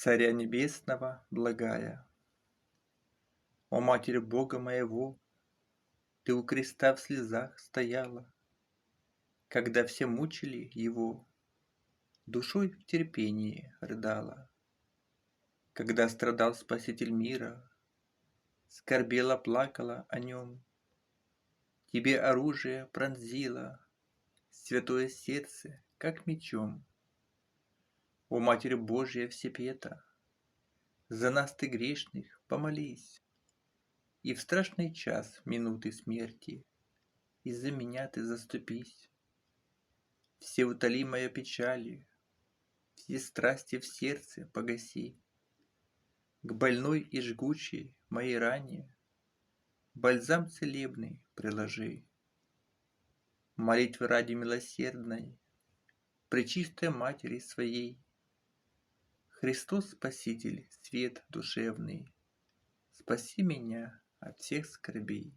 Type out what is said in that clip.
Царя Небесного благая, О Матерь Бога моего, Ты у креста в слезах стояла, Когда все мучили Его, Душой в терпении рыдала. Когда страдал Спаситель мира, Скорбела, плакала о Нем, Тебе оружие пронзило Святое сердце, как мечом. О Матерь Божья всепета, За нас ты грешных помолись, И в страшный час минуты смерти Из-за меня ты заступись. Все утоли моя печали, Все страсти в сердце погаси. К больной и жгучей моей ране Бальзам целебный приложи. Молитвы ради милосердной Пречистой Матери своей, Христос Спаситель, свет душевный, Спаси меня от всех скорбей.